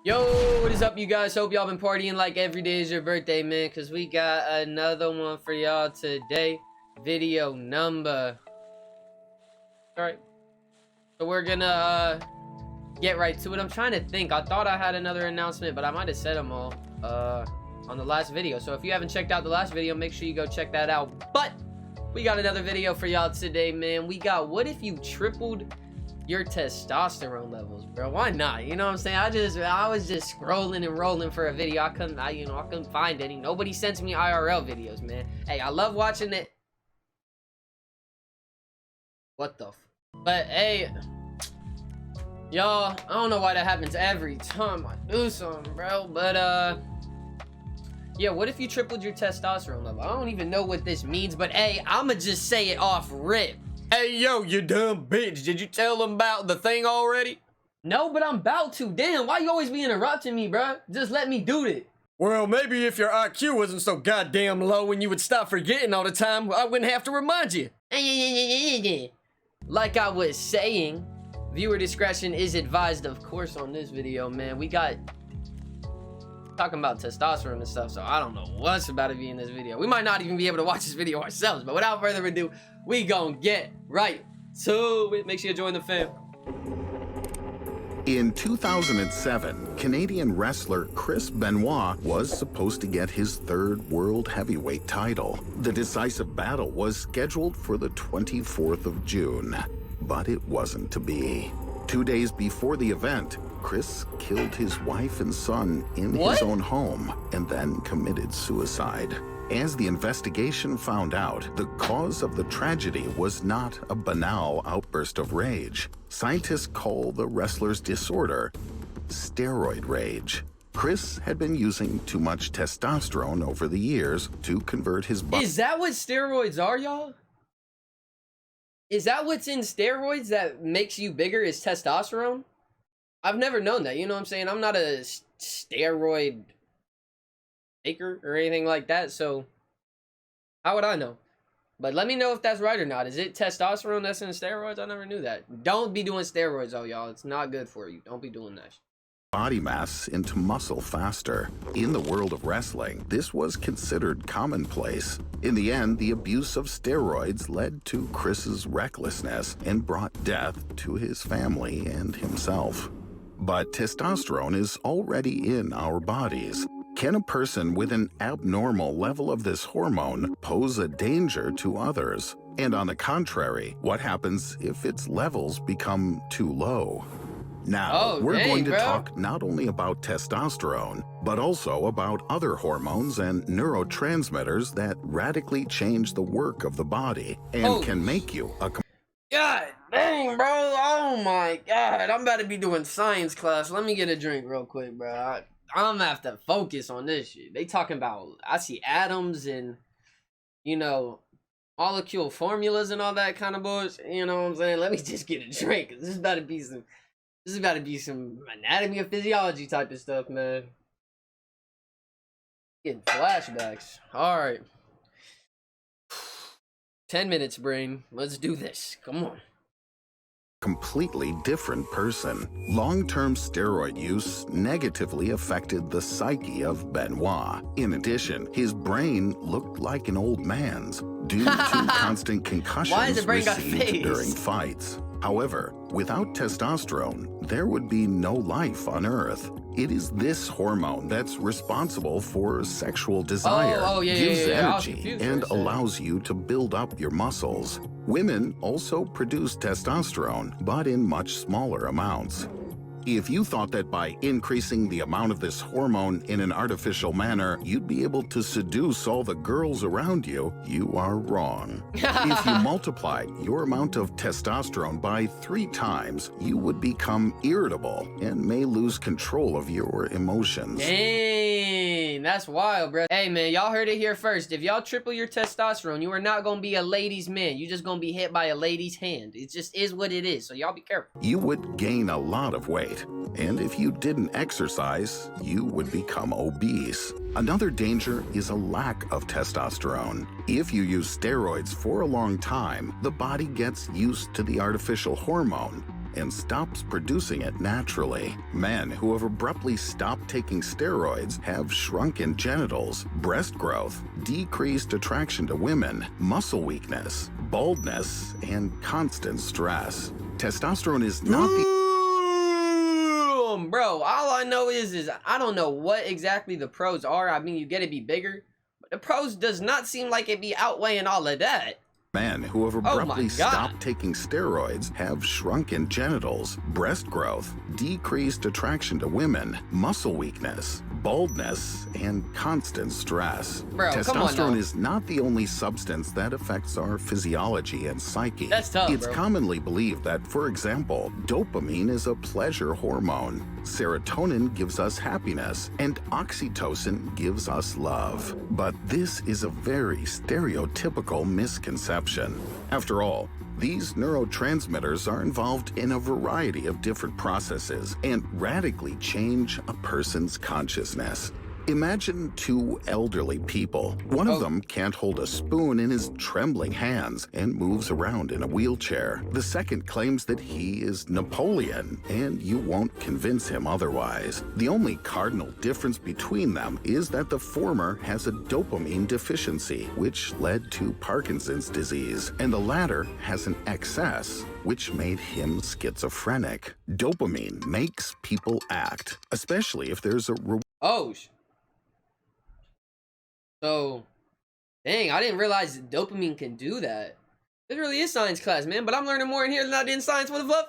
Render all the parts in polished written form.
Yo, what is up, you guys? Hope y'all been partying like every day is your birthday, man, because we got another one for y'all today. Video number. Alright. So we're gonna get right to it. I'm trying to think. I thought I had another announcement, but I might have said them all on the last video. So if you haven't checked out the last video, make sure you go check that out. But we got another video for y'all today, man. We got what if you tripled your testosterone levels, bro? Why not? You know what I'm saying? I was just scrolling and rolling for a video. I couldn't find any. Nobody sends me IRL videos, man. Hey, I love watching it. What the but hey, y'all, I don't know why that happens every time I do something, bro, but yeah, what if you tripled your testosterone level? I don't even know what this means, but hey, I'ma just say it off rip. Hey, yo, you dumb bitch. Did you tell them about the thing already? No, but I'm about to. Damn, why you always be interrupting me, bro? Just let me do it. Well, maybe if your IQ wasn't so goddamn low and you would stop forgetting all the time, I wouldn't have to remind you. Like I was saying, viewer discretion is advised, of course, on this video, man. We got talking about testosterone and stuff, so I don't know what's about to be in this video. We might not even be able to watch this video ourselves, but without further ado, we gonna get right to it. Make sure you join the fam. In 2007, Canadian wrestler Chris Benoit was supposed to get his third world heavyweight title. The decisive battle was scheduled for the 24th of June, but it wasn't to be. 2 days before the event, Chris killed his wife and son in his own home and then committed suicide. As the investigation found out, the cause of the tragedy was not a banal outburst of rage. Scientists call the wrestler's disorder steroid rage. Chris had been using too much testosterone over the years to convert his body. Is that what steroids are, y'all? Is that what's in steroids that makes you bigger is testosterone? I've never known that, you know what I'm saying? I'm not a steroid taker or anything like that, so how would I know? But let me know if that's right or not. Is it testosterone that's in steroids? I never knew that. Don't be doing steroids, though, y'all. It's not good for you. Don't be doing that. Body mass into muscle faster. In the world of wrestling, this was considered commonplace. In the end, the abuse of steroids led to Chris's recklessness and brought death to his family and himself. But testosterone is already in our bodies. Can a person with an abnormal level of this hormone pose a danger to others? And on the contrary, what happens if its levels become too low? Now, we're going to talk not only about testosterone, but also about other hormones and neurotransmitters that radically change the work of the body and can make you a... God dang, bro. Oh my God. I'm about to be doing science class. Let me get a drink real quick, bro. I'm gonna have to focus on this shit. They talking about, I see atoms and, you know, molecule formulas and all that kind of bullshit. You know what I'm saying? Let me just get a drink. This is about to be some anatomy and physiology type of stuff, man. Getting flashbacks. All right. 10 minutes, brain. Let's do this. Come on. Completely different person. Long-term steroid use negatively affected the psyche of Benoit. In addition, his brain looked like an old man's due to constant concussions received during fights. However, without testosterone, there would be no life on Earth. It is this hormone that's responsible for sexual desire, gives energy, and allows you to build up your muscles. Women also produce testosterone, but in much smaller amounts. If you thought that by increasing the amount of this hormone in an artificial manner, you'd be able to seduce all the girls around you, you are wrong. If you multiplied your amount of testosterone by 3 times, you would become irritable and may lose control of your emotions. Dang, that's wild, bro. Hey, man, y'all heard it here first. If y'all triple your testosterone, you are not gonna be a ladies' man. You're just gonna be hit by a lady's hand. It just is what it is, so y'all be careful. You would gain a lot of weight. And if you didn't exercise, you would become obese. Another danger is a lack of testosterone. If you use steroids for a long time, the body gets used to the artificial hormone. and stops producing it naturally. Men who have abruptly stopped taking steroids have shrunken genitals, breast growth, decreased attraction to women, muscle weakness, baldness, and constant stress. Testosterone is not the Bro, all I know is I don't know what exactly the pros are. I mean, you get to be bigger, but the pros does not seem like it be outweighing all of that. Men who have abruptly stopped taking steroids have shrunken genitals, breast growth, decreased attraction to women, muscle weakness, baldness, and constant stress. Bro, testosterone is not the only substance that affects our physiology and psyche. That's tough, It's bro. commonly believed that, for example, dopamine is a pleasure hormone, serotonin gives us happiness, and oxytocin gives us love. But this is a very stereotypical misconception. After all, these neurotransmitters are involved in a variety of different processes and radically change a person's consciousness. Imagine two elderly people. One of them can't hold a spoon in his trembling hands and moves around in a wheelchair. The second claims that he is Napoleon, and you won't convince him otherwise. The only cardinal difference between them is that the former has a dopamine deficiency, which led to Parkinson's disease, and the latter has an excess, which made him schizophrenic. Dopamine makes people act, especially if there's a So, dang, I didn't realize dopamine can do that. This really is science class, man, but I'm learning more in here than I did in science. What the fluff?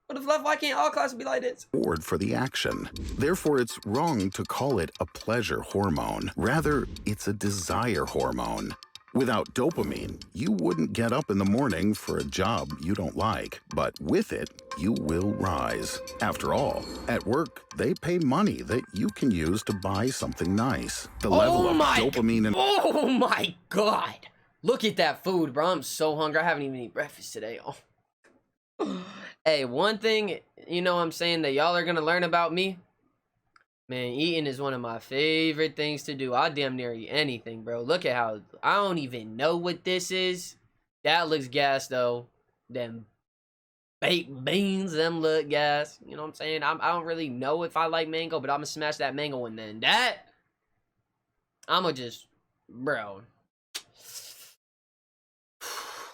What the fluff? Why can't all classes be like this? Reward for the action. Therefore, it's wrong to call it a pleasure hormone. Rather, it's a desire hormone. Without dopamine, you wouldn't get up in the morning for a job you don't like, but with it, you will rise. After all, at work, they pay money that you can use to buy something nice. The level of dopamine and oh my god! Look at that food, bro. I'm so hungry. I haven't even eaten breakfast today. Oh. Hey, one thing, you know what I'm saying, that y'all are gonna learn about me? Man, eating is one of my favorite things to do. I damn near eat anything, bro. Look at how, I don't even know what this is. That looks gas, though. Them baked beans, them look gas. You know what I'm saying? I don't really know if I like mango, but I'm gonna smash that mango, and then that, I'm gonna just, bro.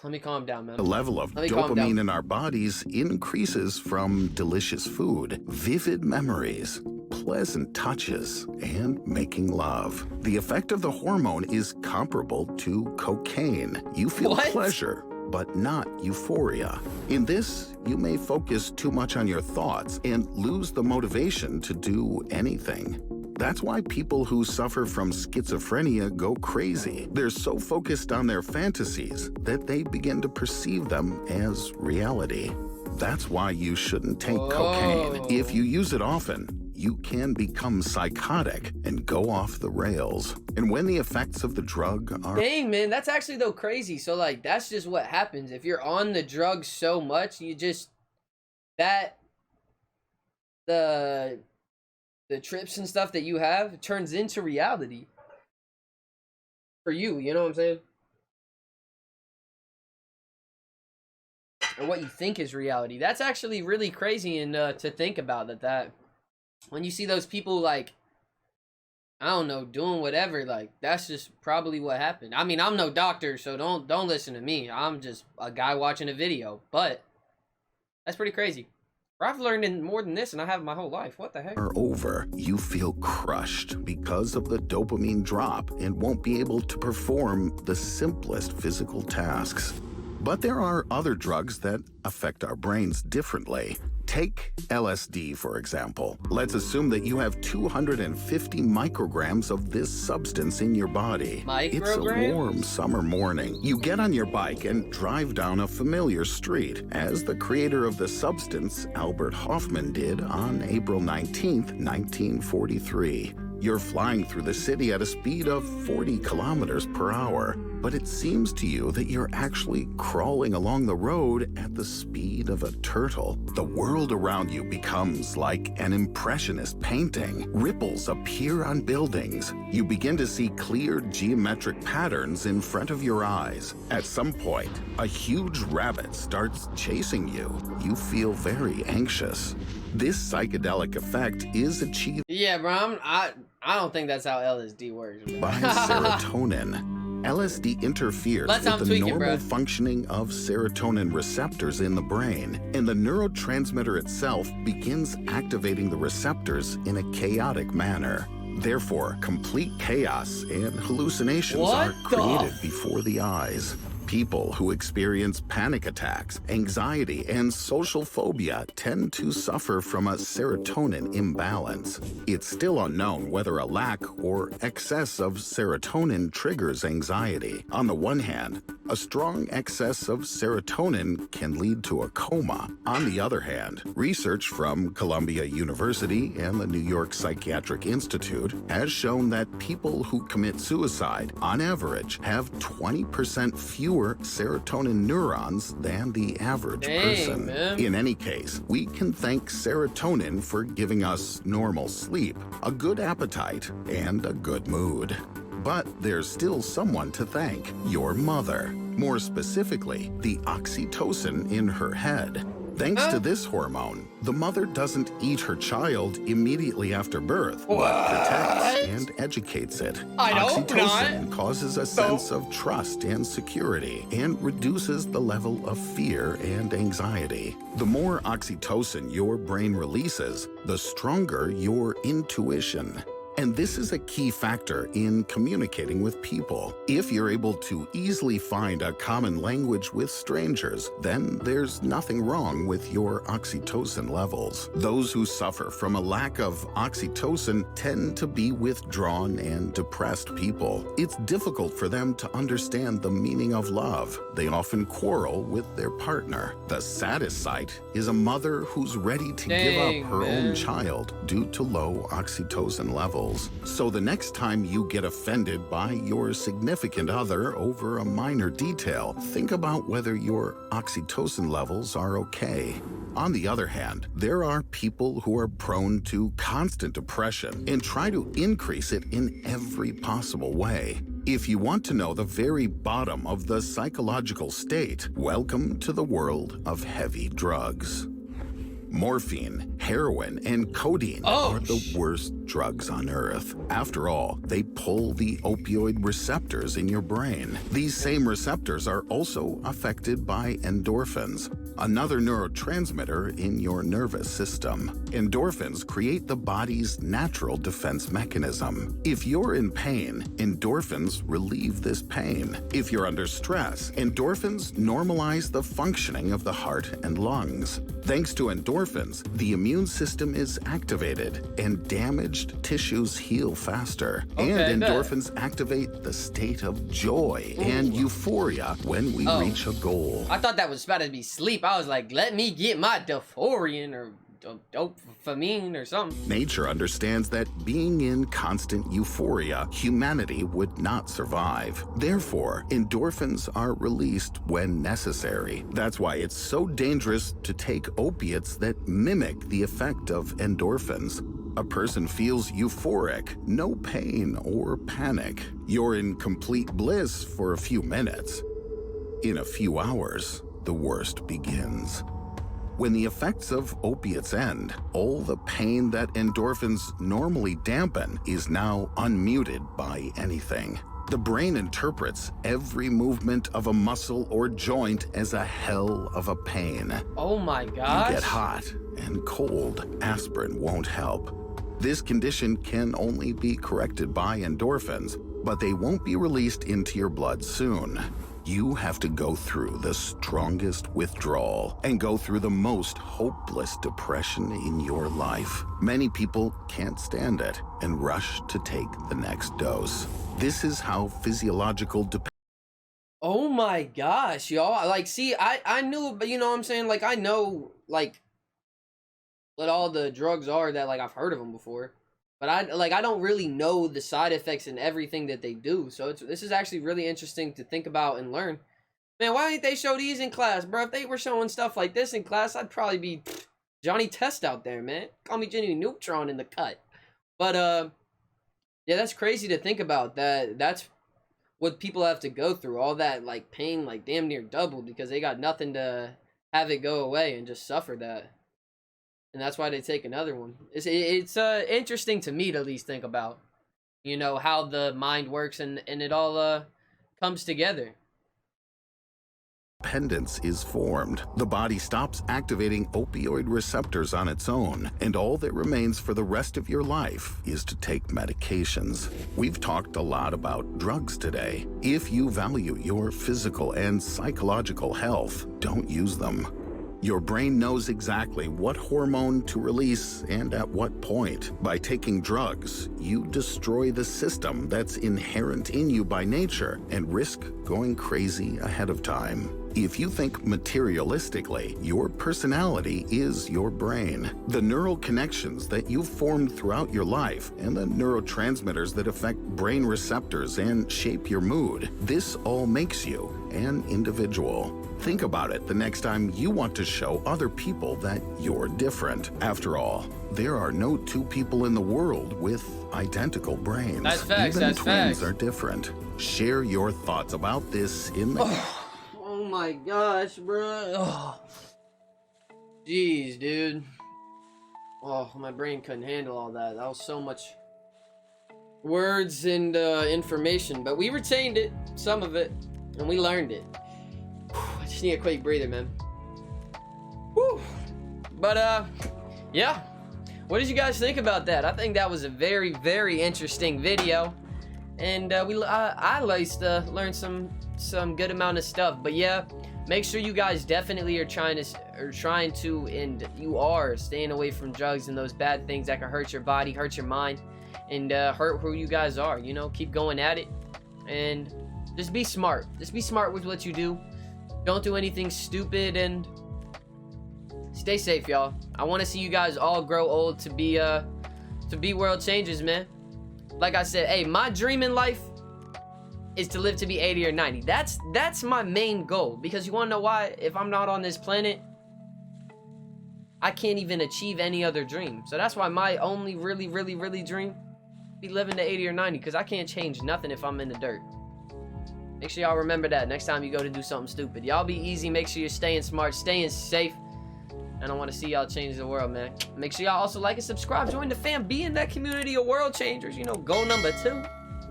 Let me calm down, man. the level of dopamine in our bodies increases from delicious food, vivid memories, pleasant touches, and making love. The effect of the hormone is comparable to cocaine. You feel pleasure, but not euphoria. In this, you may focus too much on your thoughts and lose the motivation to do anything. That's why people who suffer from schizophrenia go crazy. They're so focused on their fantasies that they begin to perceive them as reality. That's why you shouldn't take cocaine. If you use it often, you can become psychotic and go off the rails. And when the effects of the drug are... Dang, man, that's actually, though, crazy. So, like, that's just what happens. If you're on the drug so much, you just... The trips and stuff that you have turns into reality. For you, you know what I'm saying? Or what you think is reality. That's actually really crazy and to think about that when you see those people, like, I don't know, doing whatever, like, that's just probably what happened. I mean, I'm no doctor, so don't listen to me. I'm just a guy watching a video, but that's pretty crazy. I've learned more than this, and I have my whole life. What the heck? Are over, you feel crushed because of the dopamine drop and won't be able to perform the simplest physical tasks. But there are other drugs that affect our brains differently. Take LSD, for example. Let's assume that you have 250 micrograms of this substance in your body. It's a warm summer morning. You get on your bike and drive down a familiar street, as the creator of the substance, Albert Hofmann, did on April 19th, 1943. You're flying through the city at a speed of 40 kilometers per hour. but it seems to you that you're actually crawling along the road at the speed of a turtle. The world around you becomes like an impressionist painting. Ripples appear on buildings. You begin to see clear geometric patterns in front of your eyes. At some point, a huge rabbit starts chasing you. You feel very anxious. This psychedelic effect is achieved Yeah, bro, I don't think that's how LSD works, bro. by serotonin. LSD interferes Let's with the tweak it, normal bruh. functioning of serotonin receptors in the brain, and the neurotransmitter itself begins activating the receptors in a chaotic manner. Therefore, complete chaos and hallucinations What are the created before the eyes. People who experience panic attacks, anxiety, and social phobia tend to suffer from a serotonin imbalance. It's still unknown whether a lack or excess of serotonin triggers anxiety. On the one hand, a strong excess of serotonin can lead to a coma. On the other hand, research from Columbia University and the New York Psychiatric Institute has shown that people who commit suicide, on average, have 20% fewer serotonin neurons than the average person. Man. In any case, we can thank serotonin for giving us normal sleep, a good appetite, and a good mood. But there's still someone to thank, your mother. More specifically, the oxytocin in her head. Thanks to this hormone, the mother doesn't eat her child immediately after birth, but protects and educates it. I hope Oxytocin causes a sense of trust and security and reduces the level of fear and anxiety. The more oxytocin your brain releases, the stronger your intuition. And this is a key factor in communicating with people. If you're able to easily find a common language with strangers, then there's nothing wrong with your oxytocin levels. Those who suffer from a lack of oxytocin tend to be withdrawn and depressed people. It's difficult for them to understand the meaning of love. They often quarrel with their partner. The saddest sight is a mother who's ready to give up her own child due to low oxytocin levels. So the next time you get offended by your significant other over a minor detail, think about whether your oxytocin levels are okay. On the other hand, there are people who are prone to constant depression and try to increase it in every possible way. If you want to know the very bottom of the psychological state, welcome to the world of heavy drugs. Morphine, heroin, and codeine are the worst drugs on Earth. After all, they pull the opioid receptors in your brain. These same receptors are also affected by endorphins, another neurotransmitter in your nervous system. Endorphins create the body's natural defense mechanism. If you're in pain, endorphins relieve this pain. If you're under stress, endorphins normalize the functioning of the heart and lungs. Thanks to endorphins, the immune system is activated and damaged tissues heal faster. And endorphins activate the state of joy and euphoria when we reach a goal. I thought that was about to be sleep. I was like, let me get my Doforian or dopamine or something. Nature understands that being in constant euphoria, humanity would not survive. Therefore, endorphins are released when necessary. That's why it's so dangerous to take opiates that mimic the effect of endorphins. A person feels euphoric, no pain or panic. You're in complete bliss for a few minutes. In a few hours, the worst begins. When the effects of opiates end, all the pain that endorphins normally dampen is now unmuted by anything. The brain interprets every movement of a muscle or joint as a hell of a pain. Oh my gosh. You get hot and cold. Aspirin won't help. This condition can only be corrected by endorphins, but they won't be released into your blood soon. You have to go through the strongest withdrawal and go through the most hopeless depression in your life. Many people can't stand it and rush to take the next dose. This is how physiological Oh my gosh, y'all. Like, see, I knew, but you know what I'm saying? Like, I know, like, what all the drugs are that, like, I've heard of them before. But I don't really know the side effects and everything that they do. So this is actually really interesting to think about and learn. Man, why didn't they show these in class, bro? If they were showing stuff like this in class, I'd probably be Johnny Test out there, man. Call me Jimmy Neutron in the cut. But yeah, that's crazy to think about. That's what people have to go through. All that like pain, like damn near double, because they got nothing to have it go away and just suffer that. And that's why they take another one. It's interesting to me to at least think about, you know, how the mind works and it all comes together. Dependence is formed. The body stops activating opioid receptors on its own, and all that remains for the rest of your life is to take medications. We've talked a lot about drugs today. If you value your physical and psychological health, don't use them. Your brain knows exactly what hormone to release and at what point. By taking drugs, you destroy the system that's inherent in you by nature and risk going crazy ahead of time. If you think materialistically, your personality is your brain. The neural connections that you've formed throughout your life and the neurotransmitters that affect brain receptors and shape your mood, this all makes you an individual. Think about it the next time you want to show other people that you're different. After all, there are no two people in the world with identical brains. That's facts. Even That's twins facts. are different. Share your thoughts about this in the... Oh my gosh, bro. Oh. Jeez, dude. Oh, my brain couldn't handle all that. That was so much words and information, but we retained it, some of it, and we learned it. I just need a quick breather, man. Whew. But yeah. What did you guys think about that? I think that was a very, very interesting video, and I at least learned some good amount of stuff. But yeah, make sure you guys definitely are trying to and you are staying away from drugs and those bad things that can hurt your body, hurt your mind, and hurt who you guys are. You know, keep going at it and just be smart. Just be smart with what you do. Don't do anything stupid, and stay safe, y'all. I want to see you guys all grow old to be world changers, man. Like I said, hey, my dream in life is to live to be 80 or 90. That's my main goal, because you want to know why? If I'm not on this planet, I can't even achieve any other dream. So that's why my only really dream be living to 80 or 90, because I can't change nothing if I'm in the dirt. Make sure y'all remember that next time you go to do something stupid. Y'all be easy. Make sure you're staying smart, staying safe. And I want to see y'all change the world, man. Make sure y'all also like and subscribe. Join the fam. Be in that community of world changers. You know, goal number 2.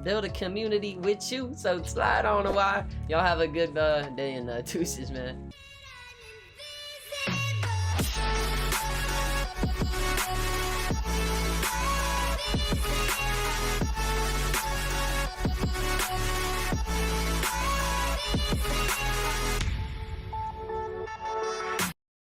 Build a community with you. So slide on a while. Y'all have a good day and deuces, man.